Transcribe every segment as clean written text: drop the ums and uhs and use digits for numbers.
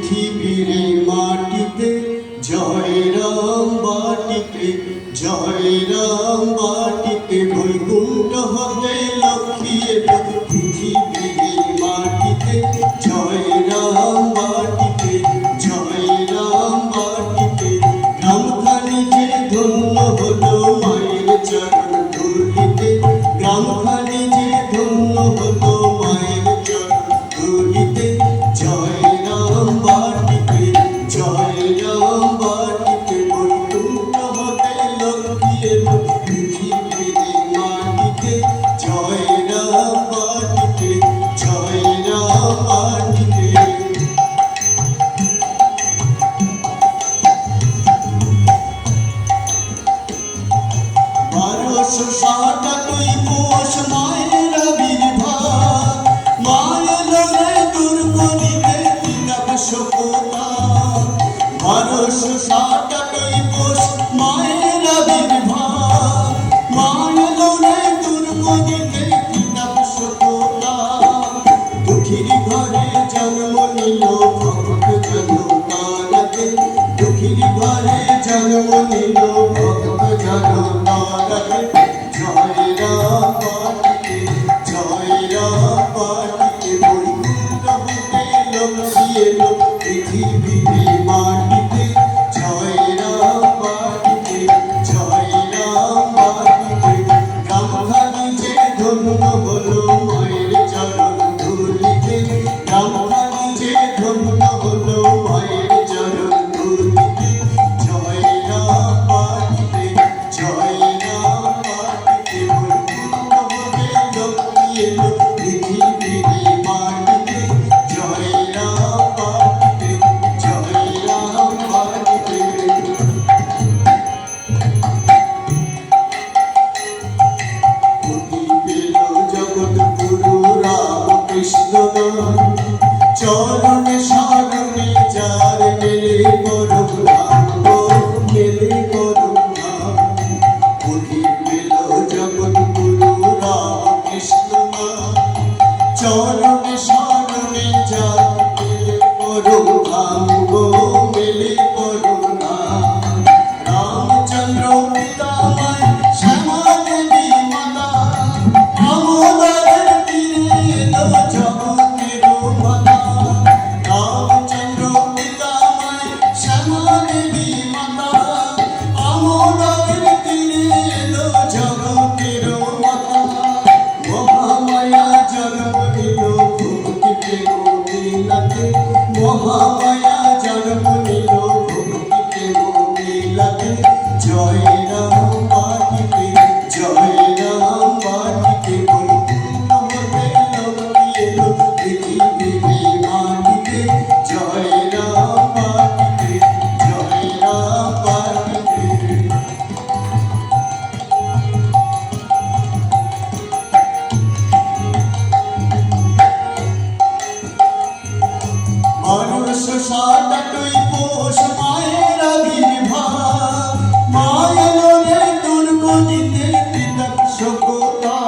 পৃথিবীর মাটিতে জয় রাম বাটিতে, জয় রাম বাটিতে বৈকুণ্ঠ হতে লক্ষ্মী এলো। পৃথিবীর মাটিতে জয় রাম বাটিতে, জয় রাম বাটিতে গ্রামখানি যে ধন্য হলো মায়ের চরণ ধুলিতে, গ্রামখানি যে ধন্য হলো মায়ের চরণ ধুলিতে। জয় রাম বাটিতে, জয় রাম বাটিতে বৈকুণ্ঠ হতে লক্ষ্মী এলো। পৃথিবীর মাটিতে জয় রাম বাটিতে, জয় রাম বাটিতে। 1287 পৌষ মায়ের আবির্ভাব, মায়ের লড়াই দুর্গতিতে তিলক শোকতা। 1287 পৌষ মায়ের আবির্ভাব, মায়ের লড়াই দুর্গতিতে তিলক শোকতা। দুঃখীর ঘরে জন্ম নিল ভক্ত জনতারাতে, দুঃখীর ঘরে জন্ম নিল ভক্ত জনতারাতে। জয় রাম বাটিতে, জয় রাম বাটিতে বৈকুণ্ঠ হতে লক্ষ্মী এলো। পৃথিবীর মাটিতে জয় রাম বাটিতে, জয় রাম বাটিতে গ্রামখানি যে ধন্য হলো মায়ের চরণ ধুলিতে, গ্রামখানি যে ধন্য হলো মায়ের চরণ ধুলিতে। জয় রাম বাটিতে, জয় রাম বাটিতে বৈকুণ্ঠ হতে লক্ষ্মী এলো। পৃথিবীর মাটিতে জয় রাম বাটিতে, জয় রাম বাটিতে। জগৎগুরু রামকৃষ্ণ চরণে শরণে যার মেলে পরম নাম, মেলে পরম নাম। পুরী পেল জগৎগুরু রামকৃষ্ণ চরণে শরণে যার মেলে পরম নাম, মেলে পরম নাম। রামচন্দ্র পিতাময় শ্যামা দেবী মাতা, আমোদের তীরে এলো জগতের মাতা। রামচন্দ্র পিতাময় শ্যামা দেবী মাতা, আমোদের তীরে এলো জগতের মাতা। মহামায়া জন্ম নিল ভক্তি প্রেম লীলাতে, মহামায়া জন্ম নিল ভক্তি প্রেম লীলাতে। জয় রাম বাটিতে, জয় রাম বাটিতে বৈকুণ্ঠ হতে লক্ষ্মী এলো। পৃথিবীর মাটিতে জয় রাম বাটিতে, জয় রাম বাটিতে। পৌষ মায়ের আবির্ভাব, মায়ের লড়াই দুর্গতিতে তিলক শোকতা।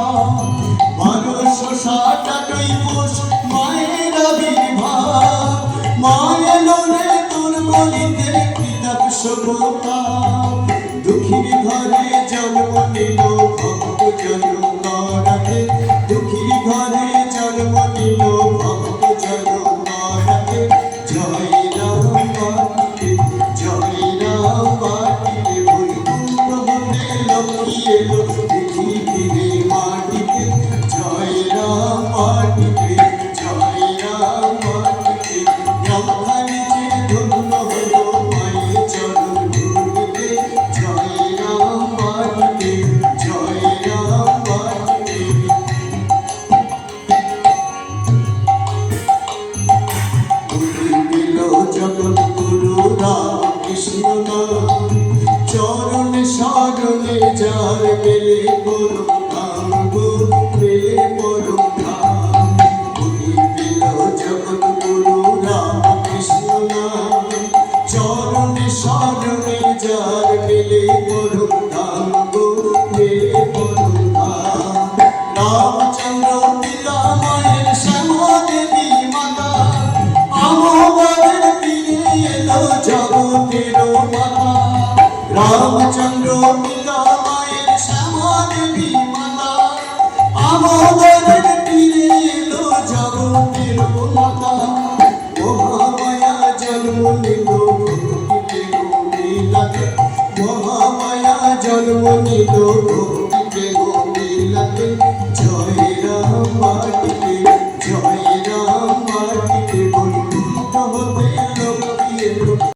1287 পৌষ মায়ের আবির্ভাব, মায়ের লড়াই দুর্গতিতে তিলক শোকতা। দুঃখীর ঘরে জন্ম নিল ভক্ত জনতারাতে, দুঃখীর ঘরে জন্ম নিল ভক্ত জনতারাতে। জয় রাম বাটিতে, জয় রাম বাটিতে বৈকুণ্ঠ হতে লক্ষ্মী এলো। পৃথিবীর মাটিতে জয় রাম বাটিতে, জয় রাম বাটিতে গ্রামখানি যে ধন্য হলো মায়ের চরণ ধুলিতে। জয় রাম বাটিতে, জয় রাম বাটিতে। জগৎগুরু রামকৃষ্ণ চরণে শরণে যার মেলে পরম ধাম, মেলে পরম ধাম। পুরী পেল জগৎগুরু রামকৃষ্ণ চরণে শরণে যার মেলে পরম ধাম, মেলে পরম ধাম। রামচন্দ্র পিতা মায়ের শ্যামা দেবী মাতা, আমোদের রামচন্দ্র পিতা মায়ের শ্যামা দেবী মাতা আমাদের তীরে এলো জগতের মাতা মহামায়া জন্ম নিল ভক্তির লীলাতে মহামায়া জন্ম নিল